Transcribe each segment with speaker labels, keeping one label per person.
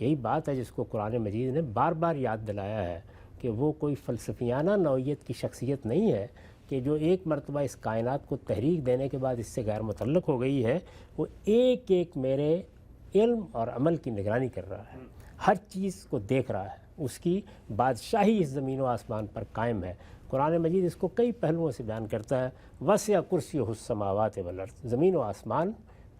Speaker 1: یہی بات ہے جس کو قرآن مجید نے بار بار یاد دلایا ہے کہ وہ کوئی فلسفیانہ نوعیت کی شخصیت نہیں ہے کہ جو ایک مرتبہ اس کائنات کو تحریک دینے کے بعد اس سے غیر متعلق ہو گئی ہے، وہ ایک ایک میرے علم اور عمل کی نگرانی کر رہا ہے، ہر چیز کو دیکھ رہا ہے، اس کی بادشاہی اس زمین و آسمان پر قائم ہے۔ قرآن مجید اس کو کئی پہلوؤں سے بیان کرتا ہے، وسع کرسیہ السماوات والارض، زمین و آسمان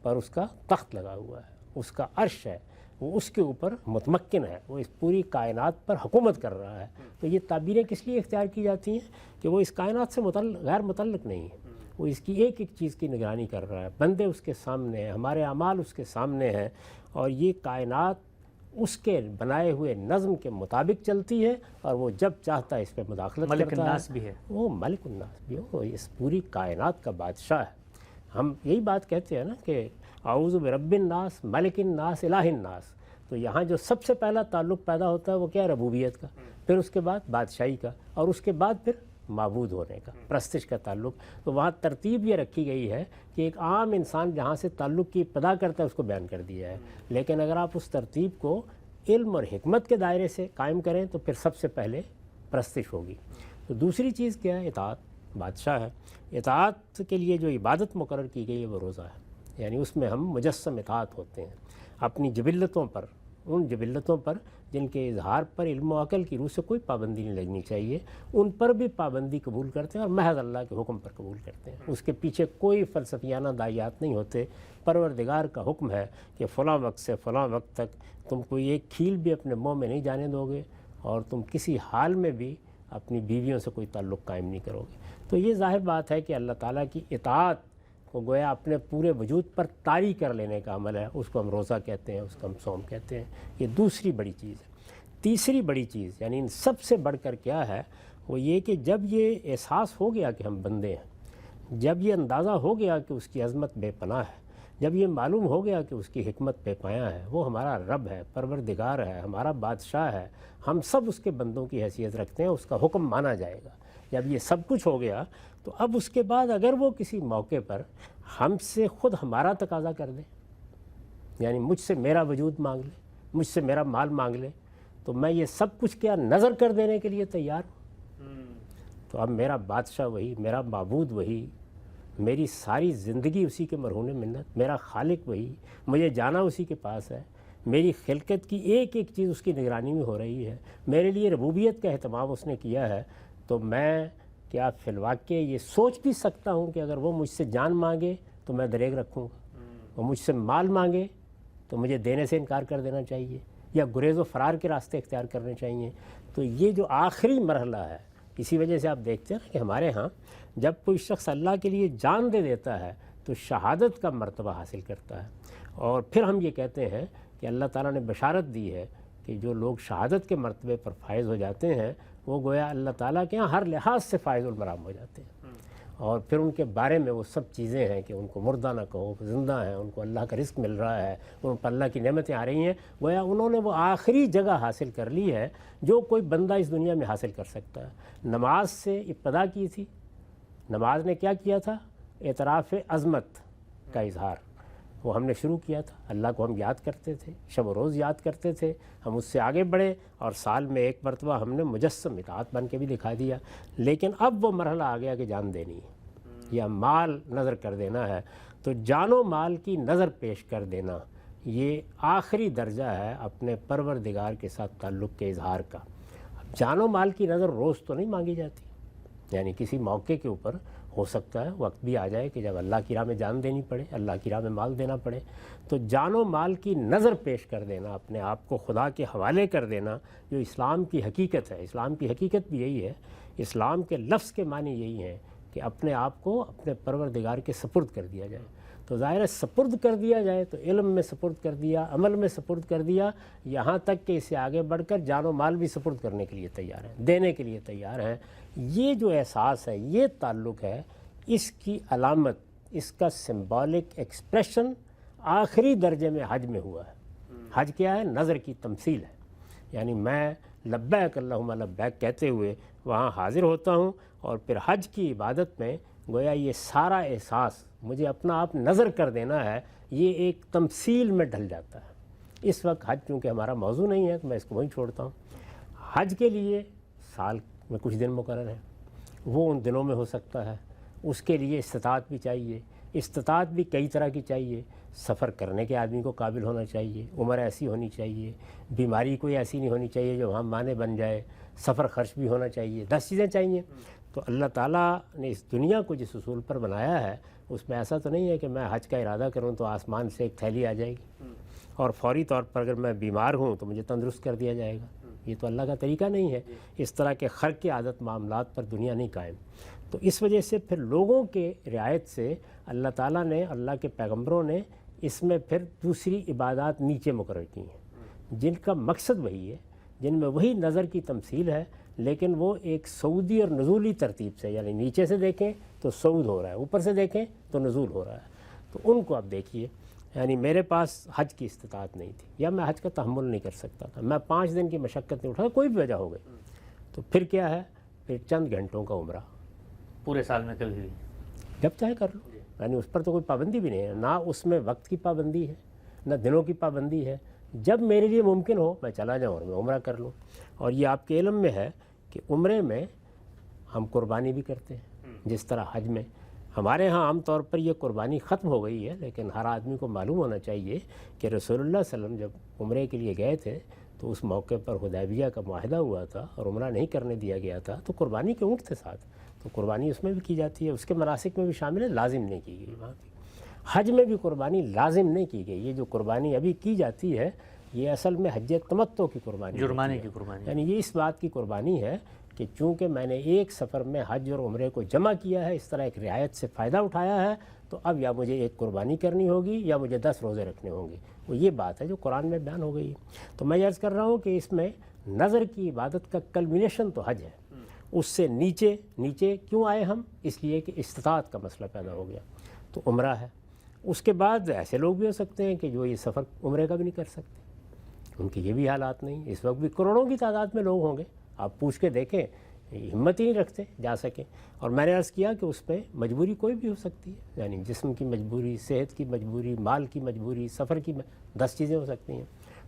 Speaker 1: پر اس کا تخت لگا ہوا ہے، اس کا عرش ہے، وہ اس کے اوپر متمکن ہے، وہ اس پوری کائنات پر حکومت کر رہا ہے۔ تو یہ تعبیریں کس لیے اختیار کی جاتی ہیں کہ وہ اس کائنات سے غیر متعلق نہیں ہے، وہ اس کی ایک ایک چیز کی نگرانی کر رہا ہے، بندے اس کے سامنے ہیں، ہمارے اعمال اس کے سامنے ہیں، اور یہ کائنات اس کے بنائے ہوئے نظم کے مطابق چلتی ہے، اور وہ جب چاہتا ہے اس پہ مداخلت
Speaker 2: ملک
Speaker 1: کرتا
Speaker 2: الناس بھی ہے،
Speaker 1: وہ ملک الناس بھی ہو، اس پوری کائنات کا بادشاہ ہے۔ ہم یہی بات کہتے ہیں نا کہ اعوذ برب الناس ملک الناس الہ الناس، تو یہاں جو سب سے پہلا تعلق پیدا ہوتا ہے وہ کیا ہے؟ ربوبیت کا، پھر اس کے بعد بادشاہی کا، اور اس کے بعد پھر معبود ہونے کا، پرستش کا تعلق۔ تو وہاں ترتیب یہ رکھی گئی ہے کہ ایک عام انسان جہاں سے تعلق کی ابتدا کرتا ہے اس کو بیان کر دیا ہے، لیکن اگر آپ اس ترتیب کو علم اور حکمت کے دائرے سے قائم کریں تو پھر سب سے پہلے پرستش ہوگی۔ تو دوسری چیز کیا ہے؟ اطاعت، بادشاہ ہے، اطاعت کے لیے جو عبادت مقرر کی گئی ہے وہ روزہ ہے، یعنی اس میں ہم مجسم اطاعت ہوتے ہیں، اپنی جبلتوں پر، ان جبلتوں پر جن کے اظہار پر علم و عقل کی روح سے کوئی پابندی نہیں لگنی چاہیے، ان پر بھی پابندی قبول کرتے ہیں اور محض اللہ کے حکم پر قبول کرتے ہیں، اس کے پیچھے کوئی فلسفیانہ داعیات نہیں ہوتے۔ پروردگار کا حکم ہے کہ فلاں وقت سے فلاں وقت تک تم کوئی ایک کھیل بھی اپنے منہ میں نہیں جانے دو گے، اور تم کسی حال میں بھی اپنی بیویوں سے کوئی تعلق قائم نہیں کرو گے۔ تو یہ ظاہر بات ہے کہ اللہ تعالیٰ کی اطاعت کو گویا اپنے پورے وجود پر طاری کر لینے کا عمل ہے، اس کو ہم روزہ کہتے ہیں، اس کو ہم صوم کہتے ہیں۔ یہ دوسری بڑی چیز ہے۔ تیسری بڑی چیز، یعنی ان سب سے بڑھ کر کیا ہے، وہ یہ کہ جب یہ احساس ہو گیا کہ ہم بندے ہیں، جب یہ اندازہ ہو گیا کہ اس کی عظمت بے پناہ ہے، جب یہ معلوم ہو گیا کہ اس کی حکمت بے پایاں ہے، وہ ہمارا رب ہے، پروردگار ہے، ہمارا بادشاہ ہے، ہم سب اس کے بندوں کی حیثیت رکھتے ہیں، اس کا حکم مانا جائے گا، جب یہ سب کچھ ہو گیا تو اب اس کے بعد اگر وہ کسی موقع پر ہم سے خود ہمارا تقاضا کر دے، یعنی مجھ سے میرا وجود مانگ لے، مجھ سے میرا مال مانگ لے، تو میں یہ سب کچھ کیا نظر کر دینے کے لیے تیار ہوں۔ تو اب میرا بادشاہ وہی، میرا معبود وہی، میری ساری زندگی اسی کے مرہون منت، میرا خالق وہی، مجھے جانا اسی کے پاس ہے، میری خلقت کی ایک ایک چیز اس کی نگرانی میں ہو رہی ہے، میرے لیے ربوبیت کا اہتمام اس نے کیا ہے، تو میں کیا فی الواقع یہ سوچ بھی سکتا ہوں کہ اگر وہ مجھ سے جان مانگے تو میں دریغ رکھوں گا، وہ مجھ سے مال مانگے تو مجھے دینے سے انکار کر دینا چاہیے، یا گریز و فرار کے راستے اختیار کرنے چاہیے۔ تو یہ جو آخری مرحلہ ہے، اسی وجہ سے آپ دیکھتے ہیں کہ ہمارے ہاں جب کوئی شخص اللہ کے لیے جان دے دیتا ہے تو شہادت کا مرتبہ حاصل کرتا ہے، اور پھر ہم یہ کہتے ہیں کہ اللہ تعالیٰ نے بشارت دی ہے کہ جو لوگ شہادت کے مرتبے پر فائز ہو جاتے ہیں وہ گویا اللہ تعالیٰ کے ہاں ہر لحاظ سے فائز المرام ہو جاتے ہیں، اور پھر ان کے بارے میں وہ سب چیزیں ہیں کہ ان کو مردہ نہ کہو، زندہ ہیں، ان کو اللہ کا رزق مل رہا ہے، ان پر اللہ کی نعمتیں آ رہی ہیں، گویا انہوں نے وہ آخری جگہ حاصل کر لی ہے جو کوئی بندہ اس دنیا میں حاصل کر سکتا ہے۔ نماز سے ابتدا کی تھی، نماز نے کیا کیا تھا؟ اعتراف عظمت کا اظہار، وہ ہم نے شروع کیا تھا، اللہ کو ہم یاد کرتے تھے، شب و روز یاد کرتے تھے، ہم اس سے آگے بڑھے اور سال میں ایک مرتبہ ہم نے مجسم اطاعت بن کے بھی دکھا دیا، لیکن اب وہ مرحلہ آ گیا کہ جان دینی ہے یا مال نظر کر دینا ہے، تو جان و مال کی نظر پیش کر دینا یہ آخری درجہ ہے اپنے پروردگار کے ساتھ تعلق کے اظہار کا۔ اب جان و مال کی نظر روز تو نہیں مانگی جاتی، یعنی کسی موقع کے اوپر ہو سکتا ہے وقت بھی آ جائے کہ جب اللہ کی راہ میں جان دینی پڑے، اللہ کی راہ میں مال دینا پڑے، تو جان و مال کی نظر پیش کر دینا، اپنے آپ کو خدا کے حوالے کر دینا، جو اسلام کی حقیقت ہے۔ اسلام کی حقیقت بھی یہی ہے، اسلام کے لفظ کے معنی یہی ہیں کہ اپنے آپ کو اپنے پروردگار کے سپرد کر دیا جائے۔ تو ظاہر ہے سپرد کر دیا جائے تو علم میں سپرد کر دیا، عمل میں سپرد کر دیا، یہاں تک کہ اس سے آگے بڑھ کر جان و مال بھی سپرد کرنے کے لیے تیار ہیں، دینے کے لیے تیار ہیں۔ یہ جو احساس ہے، یہ تعلق ہے، اس کی علامت، اس کا سمبولک ایکسپریشن آخری درجے میں حج میں ہوا ہے۔ حج کیا ہے؟ نظر کی تمثیل ہے، یعنی میں لبیک اللہم لبیک کہتے ہوئے وہاں حاضر ہوتا ہوں، اور پھر حج کی عبادت میں گویا یہ سارا احساس، مجھے اپنا آپ نظر کر دینا ہے، یہ ایک تمثیل میں ڈھل جاتا ہے، اس وقت حج چونکہ ہمارا موضوع نہیں ہے تو میں اس کو وہیں چھوڑتا ہوں. حج کے لیے سال میں کچھ دن مقرر ہیں، وہ ان دنوں میں ہو سکتا ہے. اس کے لیے استطاعت بھی چاہیے. استطاعت بھی کئی طرح کی چاہیے. سفر کرنے کے آدمی کو قابل ہونا چاہیے، عمر ایسی ہونی چاہیے، بیماری کوئی ایسی نہیں ہونی چاہیے جو وہاں مانع بن جائے، سفر خرچ بھی ہونا چاہیے، 10 چیزیں چاہیے. تو اللہ تعالیٰ نے اس دنیا کو جس اصول پر بنایا ہے اس میں ایسا تو نہیں ہے کہ میں حج کا ارادہ کروں تو آسمان سے ایک تھیلی آ جائے گی اور فوری طور پر اگر میں بیمار ہوں تو مجھے تندرست کر دیا جائے گا. یہ تو اللہ کا طریقہ نہیں ہے. اس طرح کے خرق کے عادت معاملات پر دنیا نہیں قائم. تو اس وجہ سے پھر لوگوں کے رعایت سے اللہ تعالیٰ نے، اللہ کے پیغمبروں نے اس میں پھر دوسری عبادات نیچے مقرر کی ہیں جن کا مقصد وہی ہے، جن میں وہی نظر کی تمثیل ہے، لیکن وہ ایک صعودی اور نزولی ترتیب سے، یعنی نیچے سے دیکھیں تو صعود ہو رہا ہے، اوپر سے دیکھیں تو نزول ہو رہا ہے. تو ان کو آپ دیکھیے. یعنی میرے پاس حج کی استطاعت نہیں تھی یا میں حج کا تحمل نہیں کر سکتا تھا، میں 5 دن کی مشقت نہیں اٹھا، کوئی بھی وجہ ہو گئی، تو پھر کیا ہے، پھر چند گھنٹوں کا عمرہ
Speaker 2: پورے سال میں کبھی بھی
Speaker 1: جب چاہے کر لو. یعنی اس پر تو کوئی پابندی بھی نہیں ہے، نہ اس میں وقت کی پابندی ہے نہ دنوں کی پابندی ہے. جب میرے لیے ممکن ہو میں چلا جاؤں اور میں عمرہ کر لوں. اور یہ آپ کے علم میں ہے کہ عمرے میں ہم قربانی بھی کرتے ہیں جس طرح حج میں. ہمارے ہاں عام طور پر یہ قربانی ختم ہو گئی ہے، لیکن ہر آدمی کو معلوم ہونا چاہیے کہ رسول اللہ صلی اللہ علیہ وسلم جب عمرے کے لیے گئے تھے تو اس موقع پر حدیبیہ کا معاہدہ ہوا تھا اور عمرہ نہیں کرنے دیا گیا تھا، تو قربانی کے اونٹ تھے ساتھ، تو قربانی اس میں بھی کی جاتی ہے، اس کے مناسک میں بھی شامل ہے، لازم نہیں کی گئی. وہاں کی حج میں بھی قربانی لازم نہیں کی گئی. یہ جو قربانی ابھی کی جاتی ہے یہ اصل میں حج تمتع کی قربانی،
Speaker 2: جرمانے کی قربانی،
Speaker 1: یعنی یہ اس بات کی قربانی ہے کہ چونکہ میں نے ایک سفر میں حج اور عمرے کو جمع کیا ہے، اس طرح ایک رعایت سے فائدہ اٹھایا ہے، تو اب یا مجھے ایک قربانی کرنی ہوگی یا مجھے 10 روزے رکھنے ہوں گے. وہ یہ بات ہے جو قرآن میں بیان ہو گئی. تو میں عرض کر رہا ہوں کہ اس میں نظر کی عبادت کا کلمینیشن تو حج ہے. اس سے نیچے کیوں آئے ہم؟ اس لیے کہ استطاعت کا مسئلہ پیدا ہو گیا، تو عمرہ ہے. اس کے بعد ایسے لوگ بھی ہو سکتے ہیں کہ جو یہ سفر عمرے کا بھی نہیں کر سکتے، ان کے یہ بھی حالات نہیں. اس وقت بھی کروڑوں کی تعداد میں لوگ ہوں گے، آپ پوچھ کے دیکھیں، ہمت ہی نہیں رکھتے جا سکیں. اور میں نے عرض کیا کہ اس میں مجبوری کوئی بھی ہو سکتی ہے، یعنی جسم کی مجبوری، صحت کی مجبوری، مال کی مجبوری، سفر کی 10 چیزیں ہو سکتی ہیں.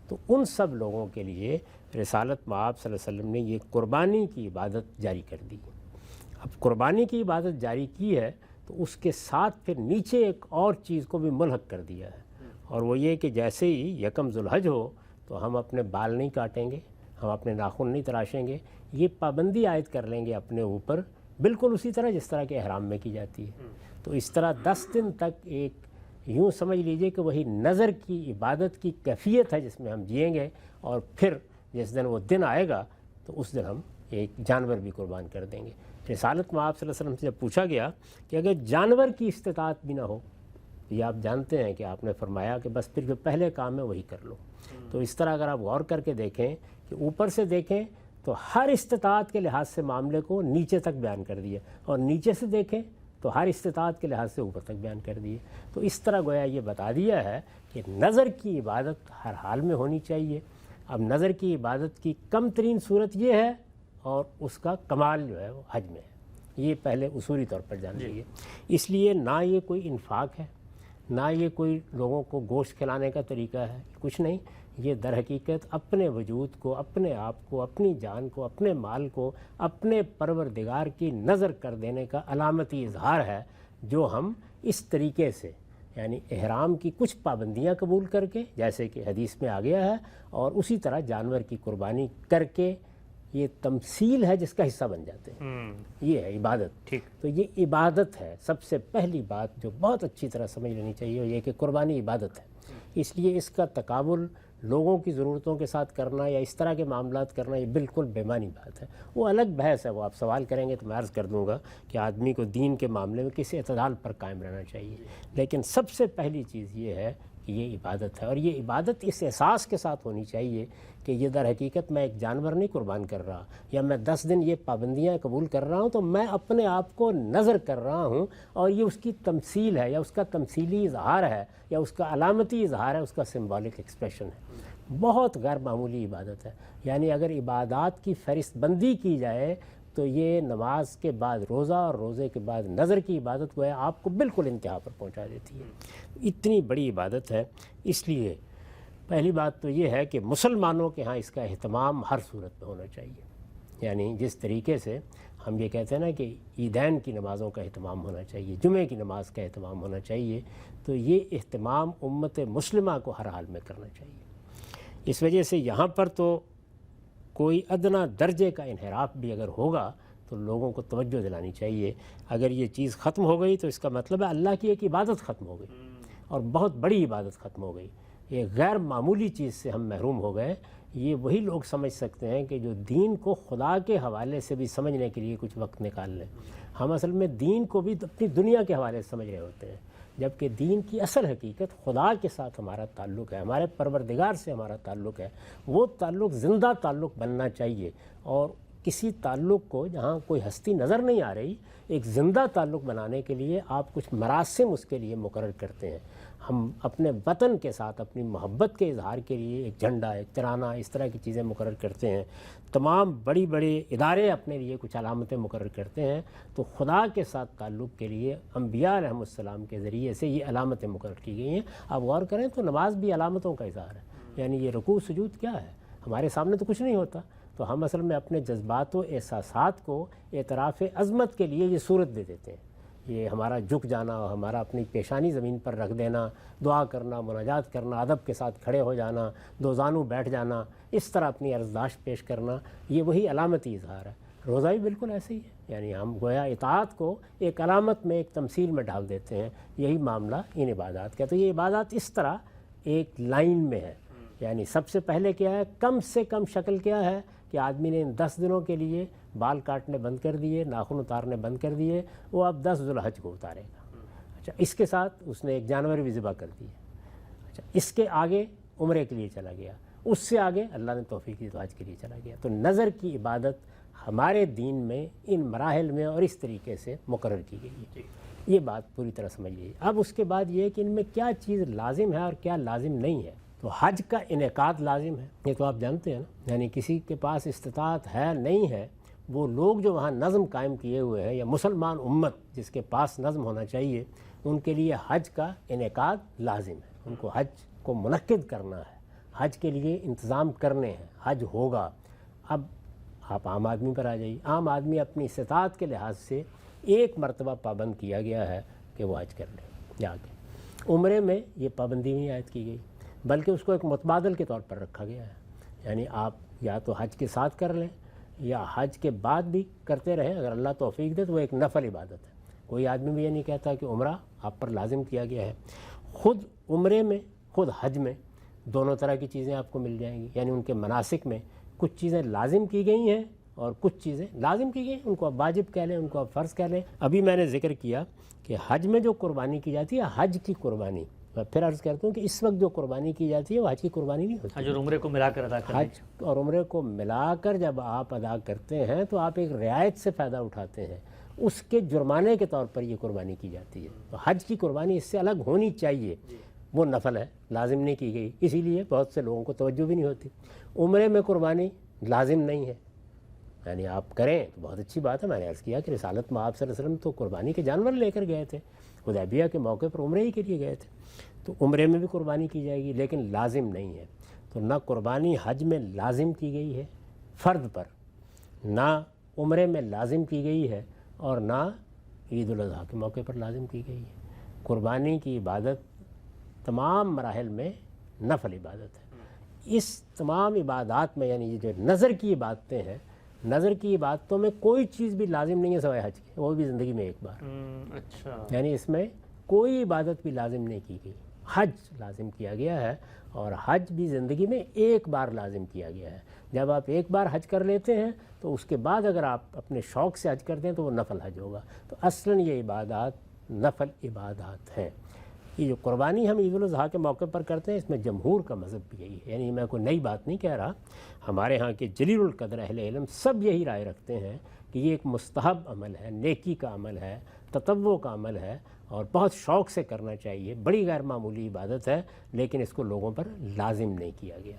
Speaker 1: تو ان سب لوگوں کے لیے رسالت مآب صلی اللہ علیہ وسلم نے یہ قربانی کی عبادت جاری کر دی. اب قربانی کی عبادت جاری کی ہے تو اس کے ساتھ پھر نیچے ایک اور چیز کو بھی ملحق کر دیا ہے، اور وہ یہ کہ جیسے ہی یکم ذوالحج ہو تو ہم اپنے بال نہیں کاٹیں گے، ہم اپنے ناخن نہیں تراشیں گے. یہ پابندی عائد کر لیں گے اپنے اوپر، بالکل اسی طرح جس طرح کہ احرام میں کی جاتی ہے. تو اس طرح 10 دن تک ایک یوں سمجھ لیجئے کہ وہی نظر کی عبادت کی کیفیت ہے جس میں ہم جئیں گے، اور پھر جس دن وہ دن آئے گا تو اس دن ہم ایک جانور بھی قربان کر دیں گے. رسالت مآب صلی اللہ علیہ وسلم سے جب پوچھا گیا کہ اگر جانور کی استطاعت بھی نہ ہو، یہ آپ جانتے ہیں کہ آپ نے فرمایا کہ بس پھر جو پہلے کام ہے وہی کر لو. تو اس طرح اگر آپ غور کر کے دیکھیں کہ اوپر سے دیکھیں تو ہر استطاعت کے لحاظ سے معاملے کو نیچے تک بیان کر دیا، اور نیچے سے دیکھیں تو ہر استطاعت کے لحاظ سے اوپر تک بیان کر دیے. تو اس طرح گویا یہ بتا دیا ہے کہ نظر کی عبادت ہر حال میں ہونی چاہیے. اب نظر کی عبادت کی کم ترین صورت یہ ہے، اور اس کا کمال جو ہے وہ حج میں ہے. یہ پہلے اصولی طور پر جان لیجیے. اس لیے نہ یہ کوئی انفاق ہے، نہ یہ کوئی لوگوں کو گوشت کھلانے کا طریقہ ہے، کچھ نہیں. یہ در حقیقت اپنے وجود کو، اپنے آپ کو، اپنی جان کو، اپنے مال کو اپنے پروردگار کی نظر کر دینے کا علامتی اظہار ہے، جو ہم اس طریقے سے، یعنی احرام کی کچھ پابندیاں قبول کر کے، جیسے کہ حدیث میں آ گیا ہے، اور اسی طرح جانور کی قربانی کر کے، یہ تمثیل ہے جس کا حصہ بن جاتے ہیں. یہ ہے عبادت.
Speaker 2: ٹھیک.
Speaker 1: تو یہ عبادت ہے. سب سے پہلی بات جو بہت اچھی طرح سمجھ لینی چاہیے وہ یہ کہ قربانی عبادت ہے. اس لیے اس کا تقابل لوگوں کی ضرورتوں کے ساتھ کرنا یا اس طرح کے معاملات کرنا یہ بالکل بے معنی بات ہے. وہ الگ بحث ہے، وہ آپ سوال کریں گے تو میں عرض کر دوں گا کہ آدمی کو دین کے معاملے میں کسی اعتدال پر قائم رہنا چاہیے. لیکن سب سے پہلی چیز یہ ہے کہ یہ عبادت ہے، اور یہ عبادت اس احساس کے ساتھ ہونی چاہیے کہ یہ در حقیقت میں ایک جانور نہیں قربان کر رہا، یا میں 10 دن یہ پابندیاں قبول کر رہا ہوں تو میں اپنے آپ کو نظر کر رہا ہوں، اور یہ اس کی تمثیل ہے، یا اس کا تمثیلی اظہار ہے، یا اس کا علامتی اظہار ہے، اس کا سمبولک ایکسپریشن ہے. بہت غیر معمولی عبادت ہے. یعنی اگر عبادات کی فہرست بندی کی جائے تو یہ نماز کے بعد روزہ اور روزے کے بعد نظر کی عبادت کو ہے آپ کو بالکل انتہا پر پہنچا دیتی ہے. اتنی بڑی عبادت ہے. اس لیے پہلی بات تو یہ ہے کہ مسلمانوں کے ہاں اس کا اہتمام ہر صورت میں ہونا چاہیے، یعنی جس طریقے سے ہم یہ کہتے ہیں نا کہ عیدین کی نمازوں کا اہتمام ہونا چاہیے، جمعے کی نماز کا اہتمام ہونا چاہیے، تو یہ اہتمام امت مسلمہ کو ہر حال میں کرنا چاہیے۔ اس وجہ سے یہاں پر تو کوئی ادنا درجے کا انحراف بھی اگر ہوگا تو لوگوں کو توجہ دلانی چاہیے۔ اگر یہ چیز ختم ہو گئی تو اس کا مطلب ہے اللہ کی ایک عبادت ختم ہو گئی، اور بہت بڑی عبادت ختم ہو گئی، ایک غیر معمولی چیز سے ہم محروم ہو گئے۔ یہ وہی لوگ سمجھ سکتے ہیں کہ جو دین کو خدا کے حوالے سے بھی سمجھنے کے لیے کچھ وقت نکال لیں۔ ہم اصل میں دین کو بھی اپنی دنیا کے حوالے سے سمجھ رہے ہوتے ہیں، جبکہ دین کی اصل حقیقت خدا کے ساتھ ہمارا تعلق ہے، ہمارے پروردگار سے ہمارا تعلق ہے۔ وہ تعلق زندہ تعلق بننا چاہیے، اور کسی تعلق کو جہاں کوئی ہستی نظر نہیں آ رہی، ایک زندہ تعلق بنانے کے لیے آپ کچھ مراسم اس کے لیے مقرر کرتے ہیں۔ ہم اپنے وطن کے ساتھ اپنی محبت کے اظہار کے لیے ایک جھنڈا، ایک ترانہ، اس طرح کی چیزیں مقرر کرتے ہیں۔ تمام بڑی بڑے ادارے اپنے لیے کچھ علامتیں مقرر کرتے ہیں، تو خدا کے ساتھ تعلق کے لیے انبیاء علیہ السلام کے ذریعے سے یہ علامتیں مقرر کی گئی ہیں۔ آپ غور کریں تو نماز بھی علامتوں کا اظہار ہے، یعنی یہ رکوع سجود کیا ہے؟ ہمارے سامنے تو کچھ نہیں ہوتا، تو ہم اصل میں اپنے جذبات و احساسات کو اعتراف عظمت کے لیے یہ صورت دے دیتے ہیں۔ یہ ہمارا جھک جانا، ہمارا اپنی پیشانی زمین پر رکھ دینا، دعا کرنا، مناجات کرنا، ادب کے ساتھ کھڑے ہو جانا، دو زانو بیٹھ جانا، اس طرح اپنی عرضداشت پیش کرنا، یہ وہی علامتی اظہار ہے۔ روزہ بھی بالکل ایسے ہی ہے، یعنی ہم گویا اطاعت کو ایک علامت میں، ایک تمثیل میں ڈال دیتے ہیں۔ یہی معاملہ ان عبادات کا۔ تو یہ عبادات اس طرح ایک لائن میں ہے، یعنی سب سے پہلے کیا ہے، کم سے کم شکل کیا ہے کہ آدمی نے ان 10 دنوں کے لیے بال کاٹنے بند کر دیے، ناخن اتارنے بند کر دیے، وہ اب 10 ذوالحج کو اتارے گا۔ اچھا، اس کے ساتھ اس نے ایک جانور بھی ذبح کر دیے۔ اچھا، اس کے آگے عمرے کے لیے چلا گیا، اس سے آگے اللہ نے توفیق دی تو حج کے لیے چلا گیا۔ تو نظر کی عبادت ہمارے دین میں ان مراحل میں اور اس طریقے سے مقرر کی گئی ہے۔ یہ بات پوری طرح سمجھ لیجیے۔ اب اس کے بعد یہ کہ ان میں کیا چیز لازم ہے اور کیا لازم نہیں ہے۔ تو حج کا انعقاد لازم ہے، یہ تو آپ جانتے ہیں نا، یعنی کسی کے پاس استطاعت ہے نہیں ہے، وہ لوگ جو وہاں نظم قائم کیے ہوئے ہیں، یا مسلمان امت جس کے پاس نظم ہونا چاہیے، ان کے لیے حج کا انعقاد لازم ہے۔ ان کو حج کو منعقد کرنا ہے، حج کے لیے انتظام کرنے ہیں، حج ہوگا۔ اب آپ عام آدمی پر آ جائیے، عام آدمی اپنی استطاعت کے لحاظ سے ایک مرتبہ پابند کیا گیا ہے کہ وہ حج کر لے جا کے۔ عمرے میں یہ پابندی نہیں عائد کی گئی، بلکہ اس کو ایک متبادل کے طور پر رکھا گیا ہے، یعنی آپ یا تو حج کے ساتھ کر لیں یا حج کے بعد بھی کرتے رہیں، اگر اللہ توفیق دے تو وہ ایک نفل عبادت ہے۔ کوئی آدمی بھی یہ نہیں کہتا کہ عمرہ آپ پر لازم کیا گیا ہے۔ خود عمرے میں، خود حج میں دونوں طرح کی چیزیں آپ کو مل جائیں گی، یعنی ان کے مناسک میں کچھ چیزیں لازم کی گئی ہیں اور کچھ چیزیں لازم کی گئی ہیں، ان کو آپ واجب کہہ لیں، ان کو آپ فرض کہہ لیں۔ ابھی میں نے ذکر کیا کہ حج میں جو قربانی کی جاتی ہے، حج کی قربانی، میں پھر عرض کرتا ہوں کہ اس وقت جو قربانی کی جاتی ہے وہ حج کی قربانی نہیں ہوتی۔
Speaker 2: حج اور عمرے کو ملا کر ادا کرنا،
Speaker 1: حج اور عمرے کو ملا کر جب آپ ادا کرتے ہیں تو آپ ایک رعایت سے فائدہ اٹھاتے ہیں، اس کے جرمانے کے طور پر یہ قربانی کی جاتی ہے۔ تو حج کی قربانی اس سے الگ ہونی چاہیے، وہ نفل ہے، لازم نہیں کی گئی، اسی لیے بہت سے لوگوں کو توجہ بھی نہیں ہوتی۔ عمرے میں قربانی لازم نہیں ہے، یعنی آپ کریں تو بہت اچھی بات ہے۔ میں نے عرض کیا کہ رسالت میں آپ صلی اللہ علیہ وسلم تو قربانی کے جانور لے کر گئے تھے، حدیبیہ کے موقع پر عمرے ہی کے لیے گئے تھے، تو عمرے میں بھی قربانی کی جائے گی، لیکن لازم نہیں ہے۔ تو نہ قربانی حج میں لازم کی گئی ہے فرد پر، نہ عمرے میں لازم کی گئی ہے، اور نہ عید الاضحیٰ کے موقع پر لازم کی گئی ہے۔ قربانی کی عبادت تمام مراحل میں نفل عبادت ہے۔ اس تمام عبادات میں، یعنی یہ جو نظر کی عبادتیں ہیں، نظر کی عبادتوں میں کوئی چیز بھی لازم نہیں ہے سوائے حج کی، وہ بھی زندگی میں ایک بار۔
Speaker 2: اچھا،
Speaker 1: یعنی اس میں کوئی عبادت بھی لازم نہیں کی گئی، حج لازم کیا گیا ہے، اور حج بھی زندگی میں ایک بار لازم کیا گیا ہے۔ جب آپ ایک بار حج کر لیتے ہیں تو اس کے بعد اگر آپ اپنے شوق سے حج کرتے ہیں تو وہ نفل حج ہوگا۔ تو اصلاً یہ عبادات نفل عبادات ہیں۔ یہ جو قربانی ہم عید الاضحیٰ کے موقع پر کرتے ہیں، اس میں جمہور کا مذہب بھی یہی ہے، یعنی میں کوئی نئی بات نہیں کہہ رہا، ہمارے ہاں کے جلیل القدر اہل علم سب یہی رائے رکھتے ہیں کہ یہ ایک مستحب عمل ہے، نیکی کا عمل ہے، تطوع کا عمل ہے، اور بہت شوق سے کرنا چاہیے، بڑی غیر معمولی عبادت ہے، لیکن اس کو لوگوں پر لازم نہیں کیا گیا۔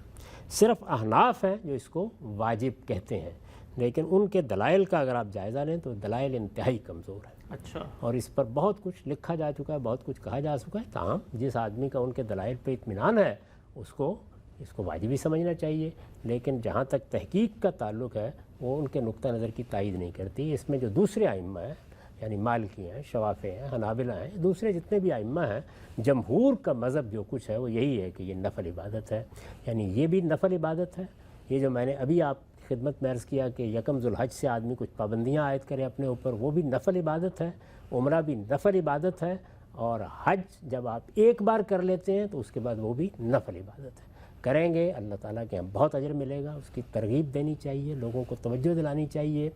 Speaker 1: صرف احناف ہیں جو اس کو واجب کہتے ہیں، لیکن ان کے دلائل کا اگر آپ جائزہ لیں تو دلائل انتہائی کمزور ہیں۔
Speaker 2: اچھا،
Speaker 1: اور اس پر بہت کچھ لکھا جا چکا ہے، بہت کچھ کہا جا چکا ہے، تاہم جس آدمی کا ان کے دلائل پہ اطمینان ہے اس کو اس کو واجب ہی سمجھنا چاہیے، لیکن جہاں تک تحقیق کا تعلق ہے وہ ان کے نقطہ نظر کی تائید نہیں کرتی۔ اس میں جو دوسرے ائمہ ہیں، یعنی مالکی ہیں، شوافی ہیں، حنابلہ ہیں، دوسرے جتنے بھی ائمہ ہیں، جمہور کا مذہب جو کچھ ہے وہ یہی ہے کہ یہ نفل عبادت ہے، یعنی یہ بھی نفل عبادت ہے۔ یہ جو میں نے ابھی آپ کی خدمت میں عرض کیا کہ یکم ذوالحج سے آدمی کچھ پابندیاں عائد کرے اپنے اوپر، وہ بھی نفل عبادت ہے، عمرہ بھی نفل عبادت ہے، اور حج جب آپ ایک بار کر لیتے ہیں تو اس کے بعد وہ بھی نفل عبادت ہے۔ کریں گے اللہ تعالیٰ کے یہاں بہت اجر ملے گا، اس کی ترغیب دینی چاہیے، لوگوں کو توجہ دلانی چاہیے۔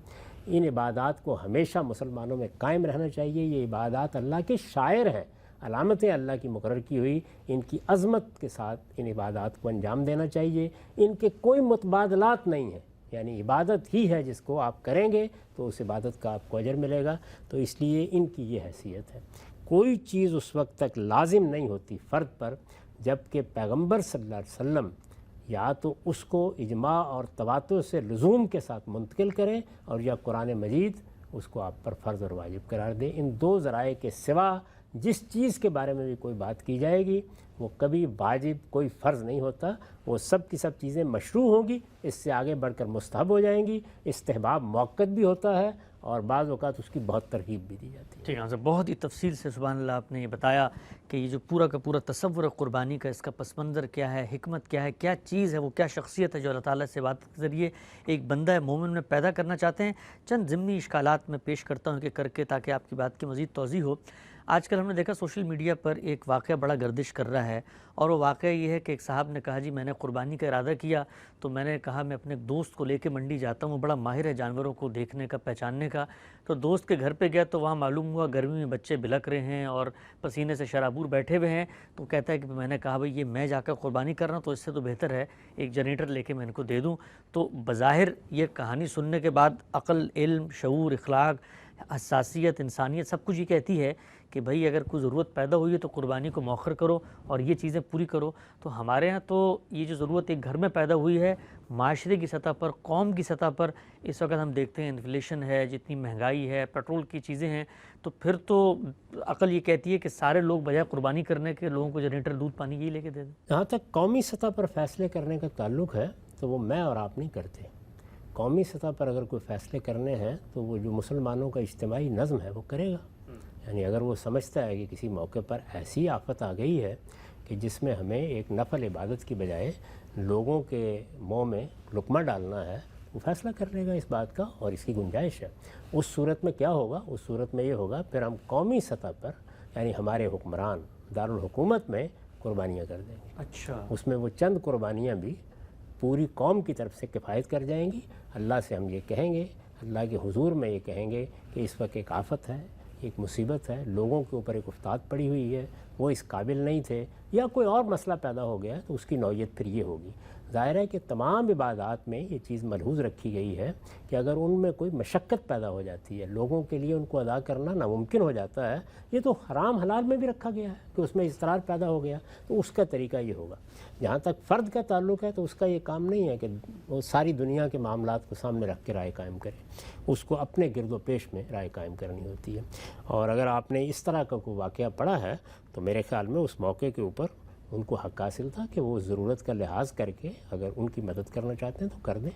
Speaker 1: ان عبادات کو ہمیشہ مسلمانوں میں قائم رہنا چاہیے۔ یہ عبادات اللہ کے شاعر ہیں، علامتیں اللہ کی مقرر کی ہوئی، ان کی عظمت کے ساتھ ان عبادات کو انجام دینا چاہیے۔ ان کے کوئی متبادلات نہیں ہیں، یعنی عبادت ہی ہے جس کو آپ کریں گے تو اس عبادت کا آپ کو اجر ملے گا، تو اس لیے ان کی یہ حیثیت ہے۔ کوئی چیز اس وقت تک لازم نہیں ہوتی فرد پر جب کہ پیغمبر صلی اللہ علیہ وسلم یا تو اس کو اجماع اور تواتر سے لزوم کے ساتھ منتقل کریں، اور یا قرآن مجید اس کو آپ پر فرض اور واجب قرار دے۔ ان دو ذرائع کے سوا جس چیز کے بارے میں بھی کوئی بات کی جائے گی وہ کبھی واجب کوئی فرض نہیں ہوتا، وہ سب کی سب چیزیں مشروع ہوں گی، اس سے آگے بڑھ کر مستحب ہو جائیں گی۔ استحباب موقت بھی ہوتا ہے اور بعض اوقات اس کی بہت ترغیب بھی دی جاتی ہے۔
Speaker 2: ٹھیک ہے، بہت ہی تفصیل سے سبحان اللہ آپ نے یہ بتایا کہ یہ جو پورا کا پورا تصور ہے قربانی کا، اس کا پس منظر کیا ہے، حکمت کیا ہے، کیا چیز ہے، وہ کیا شخصیت ہے جو اللہ تعالیٰ سے بات کے ذریعے ایک بندہ مومن میں پیدا کرنا چاہتے ہیں۔ چند ضمنی اشکالات میں پیش کرتا ہوں کہ کر کے تاکہ آپ کی بات کی مزید توضیح ہو۔ آج کل ہم نے دیکھا سوشل میڈیا پر ایک واقعہ بڑا گردش کر رہا ہے، اور وہ واقعہ یہ ہے کہ ایک صاحب نے کہا جی میں نے قربانی کا ارادہ کیا، تو میں نے کہا میں اپنے دوست کو لے کے منڈی جاتا ہوں، وہ بڑا ماہر ہے جانوروں کو دیکھنے کا، پہچاننے کا۔ تو دوست کے گھر پہ گیا تو وہاں معلوم ہوا گرمی میں بچے بلک رہے ہیں اور پسینے سے شرابور بیٹھے ہوئے ہیں۔ تو کہتا ہے کہ میں نے کہا بھئی یہ میں جا کر قربانی کر رہا ہوں تو اس سے تو بہتر ہے ایک جنریٹر لے کے میں ان کو دے دوں۔ تو بظاہر یہ کہانی سننے کے بعد عقل، علم، شعور، اخلاق، حساسیت، انسانیت سب کچھ یہ کہتی ہے کہ بھئی اگر کوئی ضرورت پیدا ہوئی ہے تو قربانی کو مؤخر کرو اور یہ چیزیں پوری کرو۔ تو ہمارے ہاں تو یہ جو ضرورت ایک گھر میں پیدا ہوئی ہے، معاشرے کی سطح پر، قوم کی سطح پر اس وقت ہم دیکھتے ہیں انفلیشن ہے، جتنی مہنگائی ہے، پیٹرول کی چیزیں ہیں، تو پھر تو عقل یہ کہتی ہے کہ سارے لوگ بجائے قربانی کرنے کے لوگوں کو جنریٹر، دودھ، پانی یہی لے کے دے دیں۔
Speaker 1: جہاں تک قومی سطح پر فیصلے کرنے کا تعلق ہے تو وہ میں اور آپ نہیں کرتے۔ قومی سطح پر اگر کوئی فیصلے کرنے ہیں تو وہ جو مسلمانوں کا اجتماعی نظم ہے وہ کرے گا۔ یعنی اگر وہ سمجھتا ہے کہ کسی موقع پر ایسی آفت آ گئی ہے کہ جس میں ہمیں ایک نفل عبادت کی بجائے لوگوں کے منہ میں لقمہ ڈالنا ہے، وہ فیصلہ کر لے گا اس بات کا، اور اس کی گنجائش ہے۔ اس صورت میں کیا ہوگا؟ اس صورت میں یہ ہوگا پھر ہم قومی سطح پر یعنی ہمارے حکمران دارالحکومت میں قربانیاں کر دیں گے۔
Speaker 2: اچھا،
Speaker 1: اس میں وہ چند قربانیاں بھی پوری قوم کی طرف سے کفایت کر جائیں گی۔ اللہ سے ہم یہ کہیں گے، اللہ کے حضور میں یہ کہیں گے کہ اس وقت ایک آفت ہے، ایک مصیبت ہے، لوگوں کے اوپر ایک افتاد پڑی ہوئی ہے، وہ اس قابل نہیں تھے، یا کوئی اور مسئلہ پیدا ہو گیا تو اس کی نوعیت پھر یہ ہوگی۔ ظاہر ہے کہ تمام عبادات میں یہ چیز ملحوظ رکھی گئی ہے کہ اگر ان میں کوئی مشقت پیدا ہو جاتی ہے، لوگوں کے لیے ان کو ادا کرنا ناممکن ہو جاتا ہے، یہ تو حرام حلال میں بھی رکھا گیا ہے کہ اس میں اضطرار پیدا ہو گیا، تو اس کا طریقہ یہ ہوگا۔ جہاں تک فرد کا تعلق ہے تو اس کا یہ کام نہیں ہے کہ وہ ساری دنیا کے معاملات کو سامنے رکھ کے رائے قائم کرے، اس کو اپنے گرد و پیش میں رائے قائم کرنی ہوتی ہے۔ اور اگر آپ نے اس طرح کا کوئی واقعہ پڑھا ہے تو میرے خیال میں اس موقع کے اوپر ان کو حق حاصل تھا کہ وہ ضرورت کا لحاظ کر کے اگر ان کی مدد کرنا چاہتے ہیں تو کر دیں۔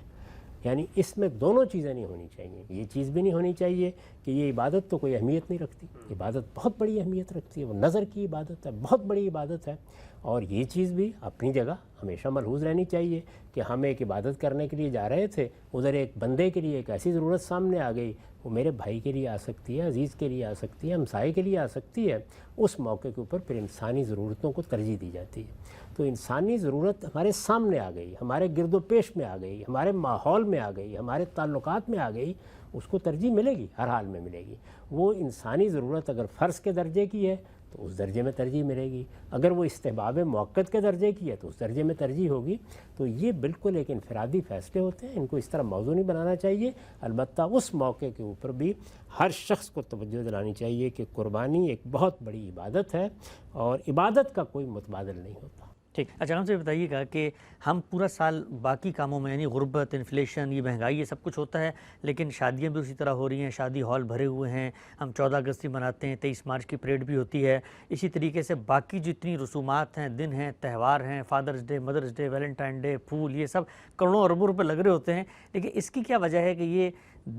Speaker 1: یعنی اس میں دونوں چیزیں نہیں ہونی چاہیے، یہ چیز بھی نہیں ہونی چاہیے کہ یہ عبادت تو کوئی اہمیت نہیں رکھتی، عبادت بہت بڑی اہمیت رکھتی ہے، وہ نظر کی عبادت ہے، بہت بڑی عبادت ہے، اور یہ چیز بھی اپنی جگہ ہمیشہ ملحوظ رہنی چاہیے کہ ہم ایک عبادت کرنے کے لیے جا رہے تھے، ادھر ایک بندے کے لیے ایک ایسی ضرورت سامنے آ گئی، وہ میرے بھائی کے لیے آ سکتی ہے، عزیز کے لیے آ سکتی ہے، ہمسائے کے لیے آ سکتی ہے، اس موقع کے اوپر پھر انسانی ضرورتوں کو ترجیح دی جاتی ہے۔ تو انسانی ضرورت ہمارے سامنے آ گئی، ہمارے گرد و پیش میں آ گئی، ہمارے ماحول میں آ گئی، ہمارے تعلقات میں آ گئی، اس کو ترجیح ملے گی، ہر حال میں ملے گی۔ وہ انسانی ضرورت اگر فرض کے درجے کی ہے تو اس درجے میں ترجیح ملے گی، اگر وہ استحباب موقت کے درجے کی ہے تو اس درجے میں ترجیح ہوگی۔ تو یہ بالکل ایک انفرادی فیصلے ہوتے ہیں، ان کو اس طرح موضوع نہیں بنانا چاہیے۔ البتہ اس موقع کے اوپر بھی ہر شخص کو توجہ دلانی چاہیے کہ قربانی ایک بہت بڑی عبادت ہے اور عبادت کا کوئی متبادل نہیں ہوتا۔
Speaker 2: ٹھیک. اچھا ہم سے بتائیے گا کہ ہم پورا سال باقی کاموں میں یعنی غربت، انفلیشن، یہ مہنگائی، یہ سب کچھ ہوتا ہے، لیکن شادیاں بھی اسی طرح ہو رہی ہیں، شادی ہال بھرے ہوئے ہیں، ہم 14 اگست بھی مناتے ہیں، 23 مارچ کی پریڈ بھی ہوتی ہے، اسی طریقے سے باقی جتنی رسومات ہیں، دن ہیں، تہوار ہیں، Father's Day, Mother's Day, Valentine Day, پھول، یہ سب کروڑوں اربوں روپے لگ رہے ہوتے ہیں، لیکن اس کی کیا وجہ ہے کہ یہ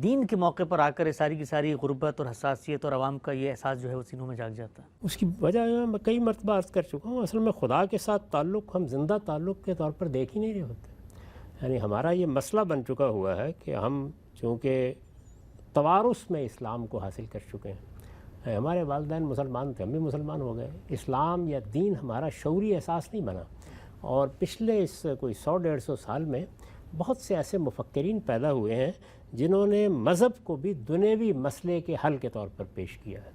Speaker 2: دین کے موقع پر آ کر یہ ساری کی ساری غربت اور حساسیت اور عوام کا یہ احساس جو ہے وہ سینوں میں جاگ جاتا ہے؟
Speaker 1: اس کی وجہ میں کئی مرتبہ عرض کر چکا ہوں، اصل میں خدا کے ساتھ تعلق ہم زندہ تعلق کے طور پر دیکھ ہی نہیں رہے ہوتے. یعنی ہمارا یہ مسئلہ بن چکا ہوا ہے کہ ہم چونکہ توارث میں اسلام کو حاصل کر چکے ہیں، ہمارے والدین مسلمان تھے، ہم بھی مسلمان ہو گئے، اسلام یا دین ہمارا شعوری احساس نہیں بنا. اور پچھلے اس کوئی 100-150 سال میں بہت سے ایسے مفکرین پیدا ہوئے ہیں جنہوں نے مذہب کو بھی دنیوی مسئلے کے حل کے طور پر پیش کیا ہے.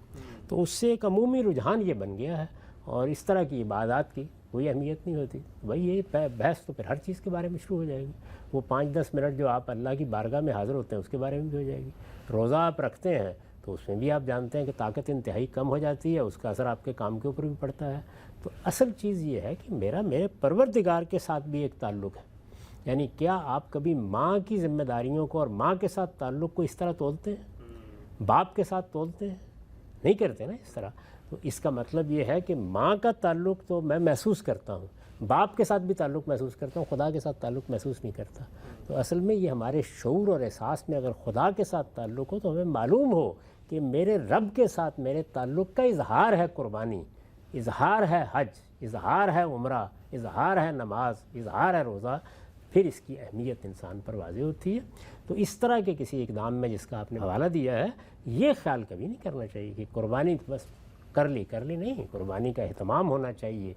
Speaker 1: تو اس سے ایک عمومی رجحان یہ بن گیا ہے، اور اس طرح کی عبادات کی کوئی اہمیت نہیں ہوتی. بھائی یہ بحث تو پھر ہر چیز کے بارے میں شروع ہو جائے گی. وہ 5-10 منٹ جو آپ اللہ کی بارگاہ میں حاضر ہوتے ہیں اس کے بارے میں بھی ہو جائے گی. روزہ آپ رکھتے ہیں تو اس میں بھی آپ جانتے ہیں کہ طاقت انتہائی کم ہو جاتی ہے، اس کا اثر آپ کے کام کے اوپر بھی پڑتا ہے. تو اصل چیز یہ ہے کہ میرے پروردگار کے ساتھ بھی ایک تعلق ہے. یعنی کیا آپ کبھی ماں کی ذمہ داریوں کو اور ماں کے ساتھ تعلق کو اس طرح تولتے ہیں؟ باپ کے ساتھ تولتے ہیں؟ نہیں کرتے نا اس طرح. تو اس کا مطلب یہ ہے کہ ماں کا تعلق تو میں محسوس کرتا ہوں، باپ کے ساتھ بھی تعلق محسوس کرتا ہوں، خدا کے ساتھ تعلق محسوس نہیں کرتا. تو اصل میں یہ ہمارے شعور اور احساس میں اگر خدا کے ساتھ تعلق ہو تو ہمیں معلوم ہو کہ میرے رب کے ساتھ میرے تعلق کا اظہار ہے قربانی، اظہار ہے حج، اظہار ہے عمرہ، اظہار ہے نماز، اظہار ہے روزہ، پھر اس کی اہمیت انسان پر واضح ہوتی ہے. تو اس طرح کے کسی اقدام میں جس کا آپ نے حوالہ دیا ہے، یہ خیال کبھی نہیں کرنا چاہیے کہ قربانی بس کر لی نہیں. قربانی کا اہتمام ہونا چاہیے،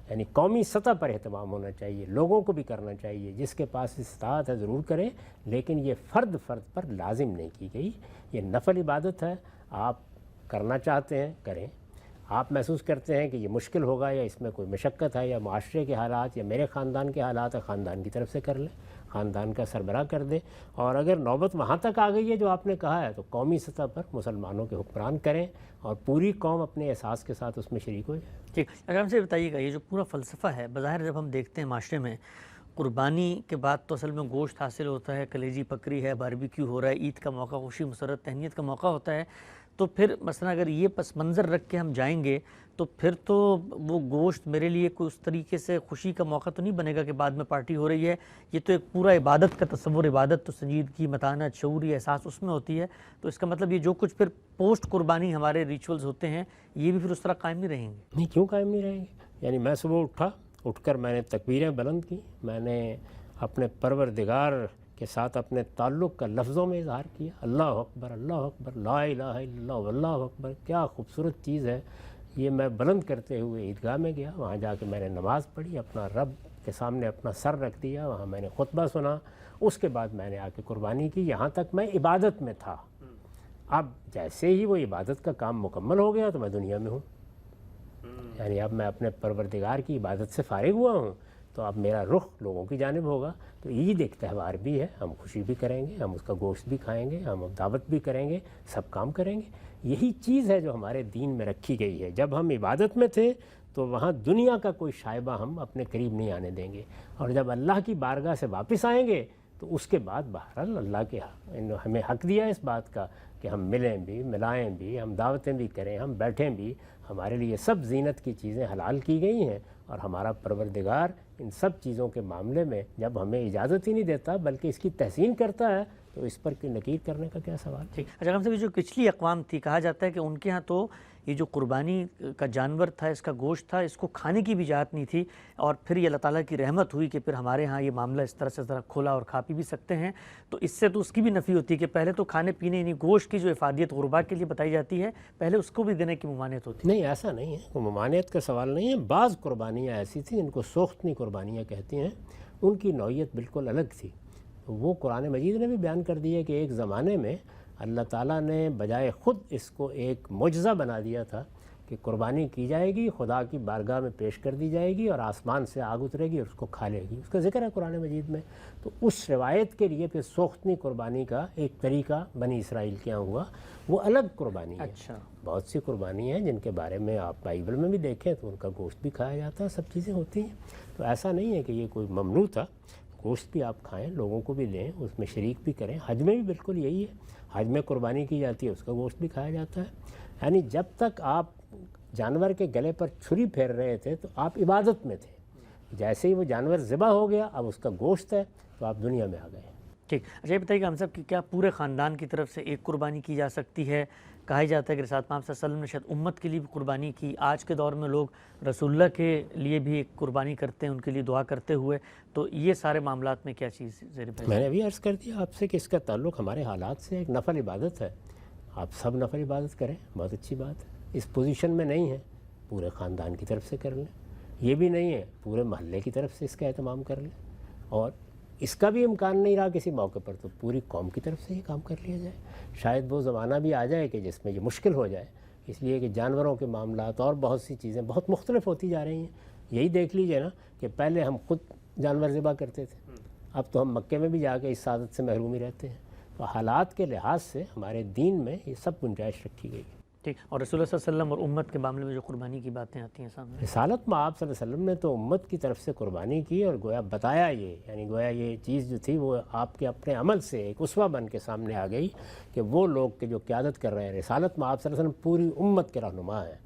Speaker 1: یعنی قومی سطح پر اہتمام ہونا چاہیے، لوگوں کو بھی کرنا چاہیے، جس کے پاس استطاعت ہے ضرور کریں، لیکن یہ فرد پر لازم نہیں کی گئی. یہ نفل عبادت ہے، آپ کرنا چاہتے ہیں کریں. آپ محسوس کرتے ہیں کہ یہ مشکل ہوگا یا اس میں کوئی مشقت ہے یا معاشرے کے حالات یا میرے خاندان کے حالات ہیں، خاندان کی طرف سے کر لیں، خاندان کا سربراہ کر دیں. اور اگر نوبت وہاں تک آ گئی ہے جو آپ نے کہا ہے تو قومی سطح پر مسلمانوں کے حکمران کریں اور پوری قوم اپنے احساس کے ساتھ اس میں شریک ہو جائے.
Speaker 2: ٹھیک. اگر ہم سے بتائیے گا یہ جو پورا فلسفہ ہے، بظاہر جب ہم دیکھتے ہیں معاشرے میں قربانی کے بعد تو اصل میں گوشت حاصل ہوتا ہے، کلیجی پکری ہے، باربیکیو ہو رہا ہے، عید کا موقع، خوشی مسرت تہنیت کا موقع ہوتا ہے، تو پھر مثلا اگر یہ پس منظر رکھ کے ہم جائیں گے تو پھر تو وہ گوشت میرے لیے کوئی اس طریقے سے خوشی کا موقع تو نہیں بنے گا کہ بعد میں پارٹی ہو رہی ہے. یہ تو ایک پورا عبادت کا تصور، عبادت تو سنجیدگی، متانت، شعوری احساس اس میں ہوتی ہے. تو اس کا مطلب یہ جو کچھ پھر پوسٹ قربانی ہمارے ریچولز ہوتے ہیں یہ بھی پھر اس طرح قائم نہیں رہیں گے.
Speaker 1: نہیں، کیوں قائم نہیں رہیں گے؟ یعنی میں صبح اٹھ کر میں نے تکبیریں بلند کی، میں نے اپنے پروردگار کے ساتھ اپنے تعلق کا لفظوں میں اظہار کیا. اللہ اکبر، اللہ اکبر، لا الہ الا اللہ واللہ اکبر. کیا خوبصورت چیز ہے یہ. میں بلند کرتے ہوئے عیدگاہ میں گیا، وہاں جا کے میں نے نماز پڑھی، اپنا رب کے سامنے اپنا سر رکھ دیا، وہاں میں نے خطبہ سنا. اس کے بعد میں نے آ کے قربانی کی. یہاں تک میں عبادت میں تھا. اب جیسے ہی وہ عبادت کا کام مکمل ہو گیا تو میں دنیا میں ہوں. یعنی اب میں اپنے پروردگار کی عبادت سے فارغ ہوا ہوں تو اب میرا رخ لوگوں کی جانب ہوگا. تو عید ایک تہوار بھی ہے، ہم خوشی بھی کریں گے، ہم اس کا گوشت بھی کھائیں گے، ہم دعوت بھی کریں گے، سب کام کریں گے. یہی چیز ہے جو ہمارے دین میں رکھی گئی ہے. جب ہم عبادت میں تھے تو وہاں دنیا کا کوئی شائبہ ہم اپنے قریب نہیں آنے دیں گے، اور جب اللہ کی بارگاہ سے واپس آئیں گے تو اس کے بعد بہرحال اللہ کے ہمیں حق دیا ہے اس بات کا کہ ہم ملیں بھی، ملائیں بھی، ہم دعوتیں بھی کریں، ہم بیٹھیں بھی. ہمارے لیے سب زینت کی چیزیں حلال کی گئی ہیں، اور ہمارا پروردگار ان سب چیزوں کے معاملے میں جب ہمیں اجازت ہی نہیں دیتا بلکہ اس کی تحسین کرتا ہے تو اس پر کوئی نکیر کرنے کا کیا سوال.
Speaker 2: ٹھیک. اچھا ہم سے جو پچھلی اقوام تھی، کہا جاتا ہے کہ ان کے ہاں تو یہ جو قربانی کا جانور تھا، اس کا گوشت تھا، اس کو کھانے کی بھی اجازت نہیں تھی، اور پھر یہ اللہ تعالیٰ کی رحمت ہوئی کہ پھر ہمارے ہاں یہ معاملہ اس طرح سے ذرا کھولا اور کھا پی بھی سکتے ہیں. تو اس سے تو اس کی بھی نفی ہوتی ہے کہ پہلے تو کھانے پینے یعنی گوشت کی جو افادیت غربا کے لیے بتائی جاتی ہے پہلے اس کو بھی دینے کی ممانعت ہوتی ہے.
Speaker 1: نہیں، ایسا نہیں ہے، وہ ممانعت کا سوال نہیں ہے. بعض قربانیاں ایسی تھیں جن کو سوختنی قربانیاں کہتی ہیں، ان کی نوعیت بالکل الگ تھی. وہ قرآن مجید نے بھی بیان کر دی ہے کہ ایک زمانے میں اللہ تعالیٰ نے بجائے خود اس کو ایک معجزہ بنا دیا تھا کہ قربانی کی جائے گی، خدا کی بارگاہ میں پیش کر دی جائے گی اور آسمان سے آگ اترے گی اور اس کو کھا لے گی، اس کا ذکر ہے قرآن مجید میں۔ تو اس روایت کے لیے پھر سوختنی قربانی کا ایک طریقہ بنی اسرائیل کے یہاں ہوا، وہ الگ قربانی ہے۔
Speaker 2: اچھا،
Speaker 1: بہت سی قربانی ہیں جن کے بارے میں آپ بائبل میں بھی دیکھیں تو ان کا گوشت بھی کھایا جاتا ہے، سب چیزیں ہوتی ہیں۔ تو ایسا نہیں ہے کہ یہ کوئی ممنوع تھا، گوشت بھی آپ کھائیں، لوگوں کو بھی لیں، اس میں شریک بھی کریں۔ حج میں بھی بالکل یہی ہے، حج میں قربانی کی جاتی ہے، اس کا گوشت بھی کھایا جاتا ہے۔ یعنی جب تک آپ جانور کے گلے پر چھری پھیر رہے تھے تو آپ عبادت میں تھے، جیسے ہی وہ جانور ذبح ہو گیا اب اس کا گوشت ہے تو آپ دنیا میں آ گئے۔
Speaker 2: ٹھیک۔ اچھا یہ بتائیے کہ ہم سب کی کیا پورے خاندان کی طرف سے ایک قربانی کی جا سکتی ہے؟ کہا جاتا ہے کہ رسالت پاک صلی اللہ علیہ وسلم نے شاید امت کے لیے بھی قربانی کی، آج کے دور میں لوگ رسول اللہ کے لیے بھی ایک قربانی کرتے ہیں، ان کے لیے دعا کرتے ہوئے، تو یہ سارے معاملات میں کیا چیز زیر بحث؟
Speaker 1: میں نے ابھی عرض کر دیا آپ سے کہ اس کا تعلق ہمارے حالات سے، ایک نفل عبادت ہے، آپ سب نفل عبادت کریں، بہت اچھی بات ہے۔ اس پوزیشن میں نہیں ہے پورے خاندان کی طرف سے کر لیں، یہ بھی نہیں ہے پورے محلے کی طرف سے اس کا اہتمام کر لیں، اور اس کا بھی امکان نہیں رہا کسی موقع پر تو پوری قوم کی طرف سے یہ کام کر لیا جائے۔ شاید وہ زمانہ بھی آ جائے کہ جس میں یہ مشکل ہو جائے، اس لیے کہ جانوروں کے معاملات اور بہت سی چیزیں بہت مختلف ہوتی جا رہی ہیں۔ یہی دیکھ لیجئے نا کہ پہلے ہم خود جانور ذبح کرتے تھے، اب تو ہم مکے میں بھی جا کے اس سعادت سے محروم ہی رہتے ہیں۔ تو حالات کے لحاظ سے ہمارے دین میں یہ سب گنجائش رکھی گئی ہے۔
Speaker 2: ٹھیک۔ اور رسول اللہ صلی اللہ علیہ وسلم اور امت کے معاملے میں جو قربانی کی باتیں آتی ہیں سامنے،
Speaker 1: رسالت میں آپ صلی اللہ علیہ وسلم نے تو امت کی طرف سے قربانی کی اور گویا بتایا، یہ یعنی گویا یہ چیز جو تھی وہ آپ کے اپنے عمل سے ایک اسوہ بن کے سامنے آ گئی کہ وہ لوگ کہ جو قیادت کر رہے ہیں، رسالت میں آپ صلی اللہ علیہ وسلم پوری امت کے رہنما ہیں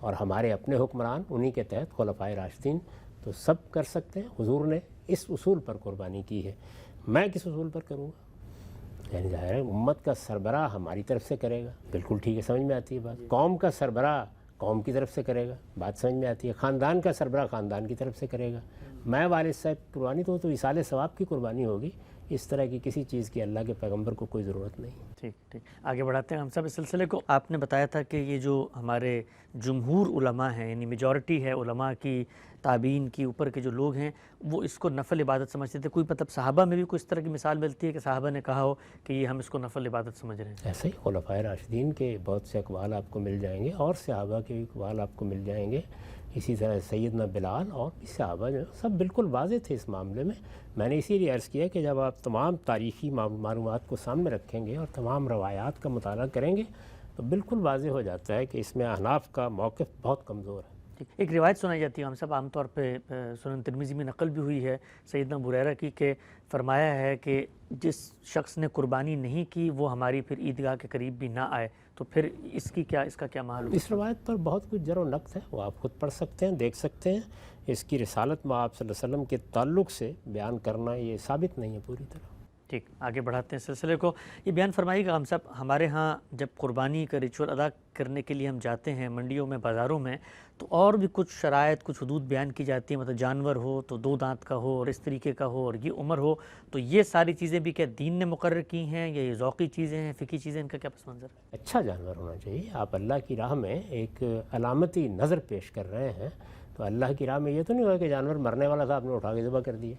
Speaker 1: اور ہمارے اپنے حکمران انہی کے تحت خلفائے راشدین، تو سب کر سکتے ہیں۔ حضور نے اس اصول پر قربانی کی ہے، میں کس اصول پر کروں گا؟ یعنی ظاہر ہے امت کا سربراہ ہماری طرف سے کرے گا، بالکل ٹھیک ہے، سمجھ میں آتی ہے بات۔ قوم کا سربراہ قوم کی طرف سے کرے گا، بات سمجھ میں آتی ہے۔ خاندان کا سربراہ خاندان کی طرف سے کرے گا۔ میں والد صاحب قربانی تو ایصال ثواب کی قربانی ہوگی، اس طرح کی کسی چیز کی اللہ کے پیغمبر کو کوئی ضرورت نہیں۔
Speaker 2: ٹھیک ٹھیک، آگے بڑھاتے ہیں ہم سب اس سلسلے کو۔ آپ نے بتایا تھا کہ یہ جو ہمارے جمہور علماء ہیں، یعنی میجورٹی ہے علماء کی، تابعین کی اوپر کے جو لوگ ہیں، وہ اس کو نفل عبادت سمجھتے تھے۔ کوئی مطلب صحابہ میں بھی کوئی اس طرح کی مثال ملتی ہے کہ صحابہ نے کہا ہو کہ یہ ہم اس کو نفل عبادت سمجھ رہے ہیں؟
Speaker 1: ایسے ہی خلفائے راشدین کے بہت سے اقوال آپ کو مل جائیں گے اور صحابہ کے بھی اقوال آپ کو مل جائیں گے۔ اسی طرح سیدنا بلال اور بھی صحابہ جو سب بالکل واضح تھے اس معاملے میں۔ میں نے اسی لیے عرض کیا کہ جب آپ تمام تاریخی معلومات کو سامنے رکھیں گے اور تمام روایات کا مطالعہ کریں گے تو بالکل واضح ہو جاتا ہے کہ اس میں احناف کا موقف بہت کمزور ہے۔
Speaker 2: ایک روایت سنائی جاتی ہے ہم سب عام طور پہ سنن ترمذی میں نقل بھی ہوئی ہے سیدنا بریرہ کی، کہ فرمایا ہے کہ جس شخص نے قربانی نہیں کی وہ ہماری پھر عیدگاہ کے قریب بھی نہ آئے، تو پھر اس کا کیا محل ہوگا؟
Speaker 1: اس روایت پر بہت کچھ جر و نقص ہے، وہ آپ خود پڑھ سکتے ہیں، دیکھ سکتے ہیں۔ اس کی رسالت میں آپ صلی اللہ علیہ وسلم کے تعلق سے بیان کرنا یہ ثابت نہیں ہے پوری طرح۔
Speaker 2: ٹھیک، آگے بڑھاتے ہیں سلسلے کو۔ یہ بیان فرمائیے گا ہم سب، ہمارے ہاں جب قربانی کا ریچول ادا کرنے کے لیے ہم جاتے ہیں منڈیوں میں، بازاروں میں، تو اور بھی کچھ شرائط، کچھ حدود بیان کی جاتی ہیں، مطلب جانور ہو تو 2 دانت کا ہو اور اس طریقے کا ہو اور یہ عمر ہو، تو یہ ساری چیزیں بھی کیا دین نے مقرر کی ہیں یا یہ ذوقی چیزیں ہیں، فقہی چیزیں، ان کا کیا پس منظر ہے؟
Speaker 1: اچھا جانور ہونا چاہیے۔ آپ اللہ کی راہ میں ایک علامتی نظر پیش کر رہے ہیں تو اللہ کی راہ میں یہ تو نہیں ہوا کہ جانور مرنے والا تھا آپ نے اٹھا کے ذبح کر دیا۔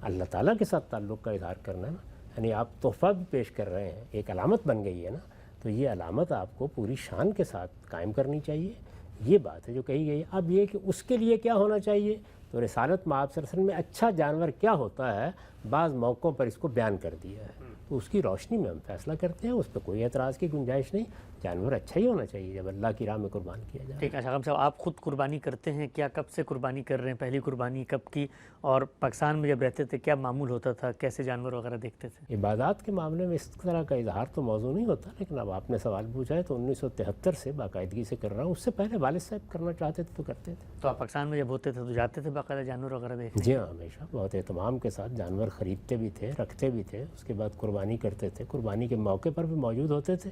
Speaker 1: اللہ تعالیٰ کے ساتھ تعلق کا اظہار کرنا ہے نا، یعنی آپ تحفہ بھی پیش کر رہے ہیں، ایک علامت بن گئی ہے نا، تو یہ علامت آپ کو پوری شان کے ساتھ قائم کرنی چاہیے۔ یہ بات ہے جو کہی گئی۔ اب یہ کہ اس کے لیے کیا ہونا چاہیے، تو رسالت میں آپ صلی اللہ علیہ وسلم میں اچھا جانور کیا ہوتا ہے بعض موقعوں پر اس کو بیان کر دیا ہے، تو اس کی روشنی میں ہم فیصلہ کرتے ہیں، اس پہ کوئی اعتراض کی گنجائش نہیں۔ جانور اچھا ہی ہونا چاہیے جب اللہ کی راہ میں قربان کیا جائے۔
Speaker 2: ٹھیک ہے شاہ صاحب، آپ خود قربانی کرتے ہیں کیا؟ کب سے قربانی کر رہے ہیں؟ پہلی قربانی کب کی؟ اور پاکستان میں جب رہتے تھے کیا معمول ہوتا تھا؟ کیسے جانور وغیرہ دیکھتے تھے؟
Speaker 1: عبادات کے معاملے میں اس طرح کا اظہار تو موضوع نہیں ہوتا، لیکن اب آپ نے سوال پوچھا ہے تو 1973 سے باقاعدگی سے کر رہا ہوں۔ اس سے پہلے والد صاحب کرنا چاہتے تھے تو کرتے تھے۔
Speaker 2: تو آپ پاکستان میں جب ہوتے تھے تو جاتے تھے باقاعدہ جانور وغیرہ دیکھنے؟
Speaker 1: جی ہاں، ہمیشہ بہت اہتمام کے ساتھ جانور خریدتے بھی تھے، رکھتے بھی تھے، اس کے بعد قربانی کرتے تھے، قربانی کے موقع پر بھی موجود ہوتے تھے۔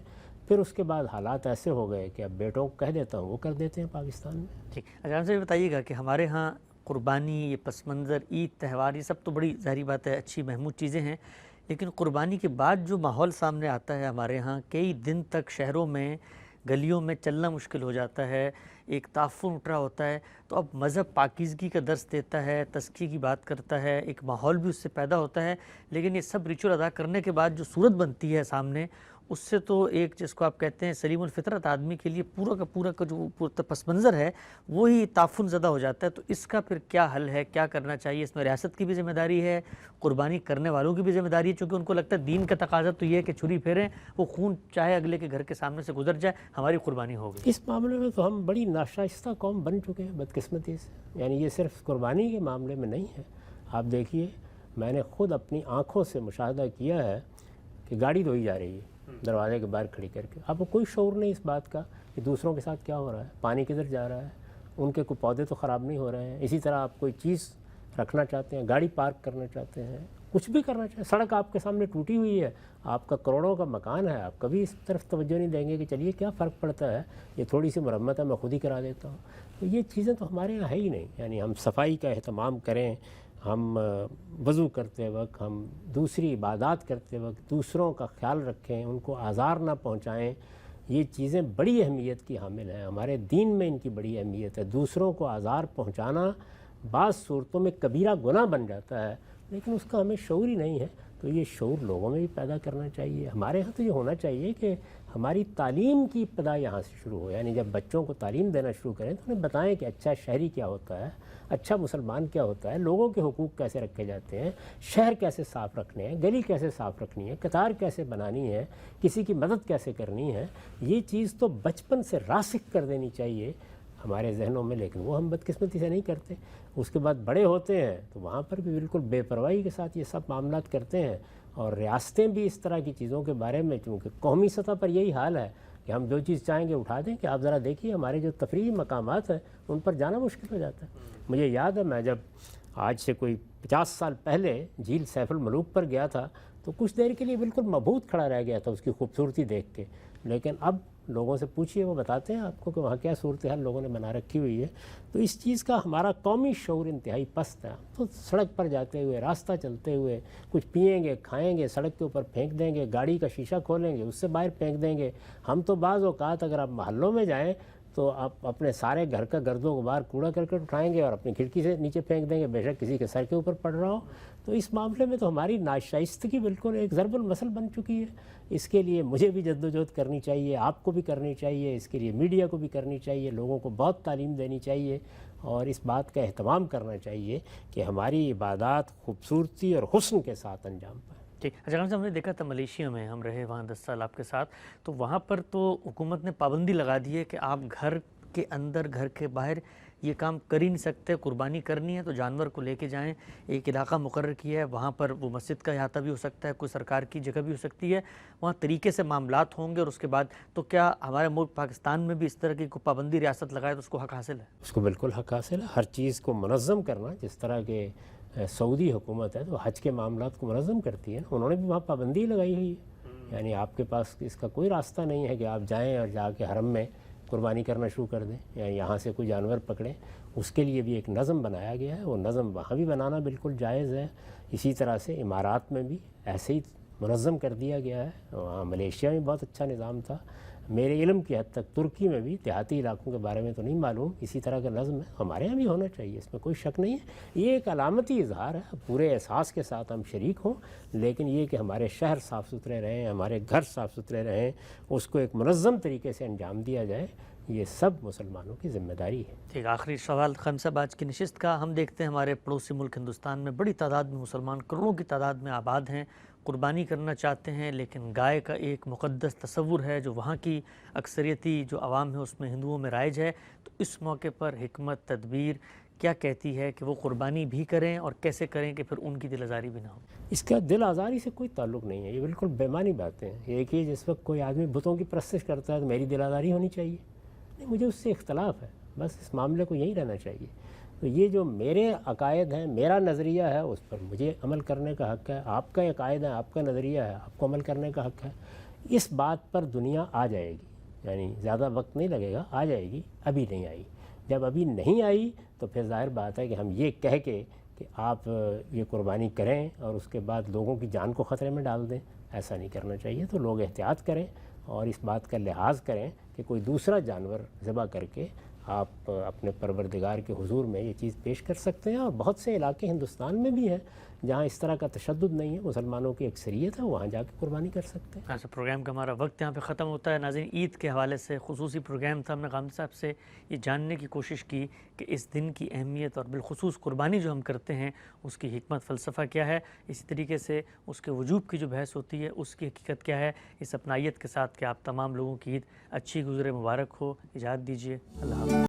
Speaker 1: پھر اس کے بعد حالات ایسے ہو گئے کہ اب بیٹوں کو کہہ دیتا ہوں وہ کر دیتے ہیں پاکستان میں۔
Speaker 2: ٹھیک، اچھا ہم سے یہ بتائیے گا کہ ہمارے ہاں قربانی، یہ پس منظر، عید، تہوار، یہ سب تو بڑی ظاہری بات ہے، اچھی محمود چیزیں ہیں، لیکن قربانی کے بعد جو ماحول سامنے آتا ہے ہمارے ہاں، کئی دن تک شہروں میں، گلیوں میں چلنا مشکل ہو جاتا ہے، ایک تعفن اٹھ رہا ہوتا ہے، تو اب مذہب پاکیزگی کا درس دیتا ہے، تزکیے کی بات کرتا ہے، ایک ماحول بھی اس سے پیدا ہوتا ہے، لیکن یہ سب ریچول ادا کرنے کے بعد جو صورت بنتی ہے سامنے، اس سے تو ایک جس کو آپ کہتے ہیں سلیم الفطرت آدمی کے لیے پورا کا جو پس منظر ہے وہی تعفن زدہ ہو جاتا ہے. تو اس کا پھر کیا حل ہے, کیا کرنا چاہیے؟ اس میں ریاست کی بھی ذمہ داری ہے, قربانی کرنے والوں کی بھی ذمہ داری ہے, چونکہ ان کو لگتا ہے دین کا تقاضا تو یہ ہے کہ چھری پھیریں, وہ خون چاہے اگلے کے گھر کے سامنے سے گزر جائے, ہماری قربانی ہو گئی.
Speaker 1: اس معاملے میں تو ہم بڑی ناشائستہ قوم بن چکے ہیں بدقسمتی سے. یعنی یہ صرف قربانی کے معاملے میں نہیں ہے. آپ دیکھیے, میں نے خود اپنی آنکھوں سے مشاہدہ کیا ہے کہ گاڑی دھوئی جا رہی ہے دروازے کے باہر کھڑی کر کے. آپ کو کوئی شعور نہیں اس بات کا کہ دوسروں کے ساتھ کیا ہو رہا ہے, پانی کدھر جا رہا ہے, ان کے کوئی پودے تو خراب نہیں ہو رہے ہیں. اسی طرح آپ کوئی چیز رکھنا چاہتے ہیں, گاڑی پارک کرنا چاہتے ہیں, کچھ بھی کرنا چاہتے ہیں, سڑک آپ کے سامنے ٹوٹی ہوئی ہے, آپ کا کروڑوں کا مکان ہے, آپ کبھی اس طرف توجہ نہیں دیں گے کہ چلیے کیا فرق پڑتا ہے, یہ تھوڑی سی مرمت ہے میں خود ہی کرا دیتا ہوں. تو یہ چیزیں تو ہمارے یہاں ہے ہی نہیں. یعنی ہم صفائی کا اہتمام کریں, ہم وضو کرتے وقت, ہم دوسری عبادات کرتے وقت دوسروں کا خیال رکھیں, ان کو آزار نہ پہنچائیں. یہ چیزیں بڑی اہمیت کی حامل ہیں, ہمارے دین میں ان کی بڑی اہمیت ہے. دوسروں کو آزار پہنچانا بعض صورتوں میں کبیرہ گناہ بن جاتا ہے, لیکن اس کا ہمیں شعور ہی نہیں ہے. تو یہ شعور لوگوں میں بھی پیدا کرنا چاہیے. ہمارے ہاں تو یہ ہونا چاہیے کہ ہماری تعلیم کی ابتدا یہاں سے شروع ہو. یعنی جب بچوں کو تعلیم دینا شروع کریں تو انہیں بتائیں کہ اچھا شہری کیا ہوتا ہے, اچھا مسلمان کیا ہوتا ہے, لوگوں کے حقوق کیسے رکھے جاتے ہیں, شہر کیسے صاف رکھنے ہیں, گلی کیسے صاف رکھنی ہے, قطار کیسے بنانی ہے, کسی کی مدد کیسے کرنی ہے. یہ چیز تو بچپن سے راسخ کر دینی چاہیے ہمارے ذہنوں میں, لیکن وہ ہم بدقسمتی سے نہیں کرتے. اس کے بعد بڑے ہوتے ہیں تو وہاں پر بھی بالکل بے پرواہی کے ساتھ یہ سب معاملات کرتے ہیں. اور ریاستیں بھی اس طرح کی چیزوں کے بارے میں, چونکہ قومی سطح پر یہی حال ہے کہ ہم جو چیز چاہیں گے اٹھا دیں. کہ آپ ذرا دیکھیے ہمارے جو تفریحی مقامات ہیں ان پر جانا مشکل ہو جاتا ہے. مجھے یاد ہے میں جب آج سے کوئی 50 سال پہلے جھیل سیف الملوک پر گیا تھا تو کچھ دیر کے لیے بالکل مبہوت کھڑا رہ گیا تھا اس کی خوبصورتی دیکھ کے. لیکن اب لوگوں سے پوچھیے, وہ بتاتے ہیں آپ کو کہ وہاں کیا صورتحال لوگوں نے بنا رکھی ہوئی ہے. تو اس چیز کا ہمارا قومی شعور انتہائی پست ہے. تو سڑک پر جاتے ہوئے, راستہ چلتے ہوئے کچھ پئیں گے, کھائیں گے, سڑک کے اوپر پھینک دیں گے, گاڑی کا شیشہ کھولیں گے, اس سے باہر پھینک دیں گے. ہم تو بعض اوقات اگر آپ محلوں میں جائیں تو آپ اپنے سارے گھر کا گرد و غبار کوڑا کرکٹ اٹھائیں گے اور اپنی کھڑکی سے نیچے پھینک دیں گے, بے شک کسی کے سر کے اوپر پڑ رہا ہو. تو اس معاملے میں تو ہماری ناشائستگی بالکل ایک ضرب المثل بن چکی ہے. اس کے لیے مجھے بھی جدوجہد کرنی چاہیے, آپ کو بھی کرنی چاہیے, اس کے لیے میڈیا کو بھی کرنی چاہیے, لوگوں کو بہت تعلیم دینی چاہیے اور اس بات کا اہتمام کرنا چاہیے کہ ہماری عبادات خوبصورتی اور حسن کے ساتھ انجام پائیں.
Speaker 2: ٹھیک. اچھا ہم نے دیکھا تھا ملیشیا میں, ہم رہے وہاں 10 سال آپ کے ساتھ, تو وہاں پر تو حکومت نے پابندی لگا دی ہے کہ آپ گھر کے اندر گھر کے باہر یہ کام کر ہی نہیں سکتے. قربانی کرنی ہے تو جانور کو لے کے جائیں, ایک علاقہ مقرر کیا ہے, وہاں پر وہ مسجد کا احاطہ بھی ہو سکتا ہے, کوئی سرکار کی جگہ بھی ہو سکتی ہے, وہاں طریقے سے معاملات ہوں گے. اور اس کے بعد تو کیا ہمارے ملک پاکستان میں بھی اس طرح کی کوئی پابندی ریاست لگائے تو اس کو حق حاصل ہے؟
Speaker 1: اس کو بالکل حق حاصل ہے. ہر چیز کو منظم کرنا, جس طرح کہ سعودی حکومت ہے تو حج کے معاملات کو منظم کرتی ہے, انہوں نے بھی وہاں پابندی لگائی ہوئی ہے. یعنی آپ کے پاس اس کا کوئی راستہ نہیں ہے کہ آپ جائیں اور جا کے حرم میں قربانی کرنا شروع کر دیں یا یہاں سے کوئی جانور پکڑیں. اس کے لیے بھی ایک نظم بنایا گیا ہے, وہ نظم وہاں بھی بنانا بالکل جائز ہے. اسی طرح سے امارات میں بھی ایسے ہی منظم کر دیا گیا ہے. وہاں ملیشیا میں بہت اچھا نظام تھا. میرے علم کی حد تک ترکی میں بھی, دیہاتی علاقوں کے بارے میں تو نہیں معلوم, اسی طرح کا نظم ہے. ہمارے یہاں بھی ہونا چاہیے, اس میں کوئی شک نہیں ہے. یہ ایک علامتی اظہار ہے, پورے احساس کے ساتھ ہم شریک ہوں, لیکن یہ کہ ہمارے شہر صاف ستھرے رہیں, ہمارے گھر صاف ستھرے رہیں, اس کو ایک منظم طریقے سے انجام دیا جائے, یہ سب مسلمانوں کی ذمہ داری ہے.
Speaker 2: ٹھیک. آخری سوال خان صاحب آج کی نشست کا, ہم دیکھتے ہیں ہمارے پڑوسی ملک ہندوستان میں بڑی تعداد میں مسلمان, کروڑوں کی تعداد میں آباد ہیں, قربانی کرنا چاہتے ہیں, لیکن گائے کا ایک مقدس تصور ہے جو وہاں کی اکثریتی جو عوام ہے اس میں ہندوؤں میں رائج ہے. تو اس موقع پر حکمت تدبیر کیا کہتی ہے کہ وہ قربانی بھی کریں اور کیسے کریں کہ پھر ان کی دل آزاری بھی نہ ہو؟
Speaker 1: اس کا دل آزاری سے کوئی تعلق نہیں ہے, یہ بالکل بےمانی باتیں ہیں. یہ کہ جس وقت کوئی آدمی بتوں کی پرستش کرتا ہے تو میری دل آزاری ہونی چاہیے, نہیں, مجھے اس سے اختلاف ہے, بس اس معاملے کو یہی رہنا چاہیے. تو یہ جو میرے عقائد ہیں, میرا نظریہ ہے, اس پر مجھے عمل کرنے کا حق ہے. آپ کا عقائد ہے, آپ کا نظریہ ہے, آپ کو عمل کرنے کا حق ہے. اس بات پر دنیا آ جائے گی, یعنی زیادہ وقت نہیں لگے گا, آ جائے گی. ابھی نہیں آئی. جب ابھی نہیں آئی تو پھر ظاہر بات ہے کہ ہم یہ کہہ کے کہ آپ یہ قربانی کریں اور اس کے بعد لوگوں کی جان کو خطرے میں ڈال دیں, ایسا نہیں کرنا چاہیے. تو لوگ احتیاط کریں اور اس بات کا لحاظ کریں کہ کوئی دوسرا جانور ذبح کر کے آپ اپنے پروردگار کے حضور میں یہ چیز پیش کر سکتے ہیں. اور بہت سے علاقے ہندوستان میں بھی ہیں جہاں اس طرح کا تشدد نہیں ہے، مسلمانوں کی اکثریت ہے، وہاں جا کے قربانی کر سکتے ہیں۔
Speaker 2: ایسا پروگرام کا ہمارا وقت یہاں پہ ختم ہوتا ہے۔ ناظرین، عید کے حوالے سے خصوصی پروگرام تھا۔ ہم نے غامدی صاحب سے یہ جاننے کی کوشش کی کہ اس دن کی اہمیت اور بالخصوص قربانی جو ہم کرتے ہیں اس کی حکمت فلسفہ کیا ہے، اسی طریقے سے اس کے وجوب کی جو بحث ہوتی ہے اس کی حقیقت کیا ہے۔ اس اپنائیت کے ساتھ کہ آپ تمام لوگوں کی عید اچھی گزرے، مبارک ہو۔ اجازت دیجیے، اللہ حافظ۔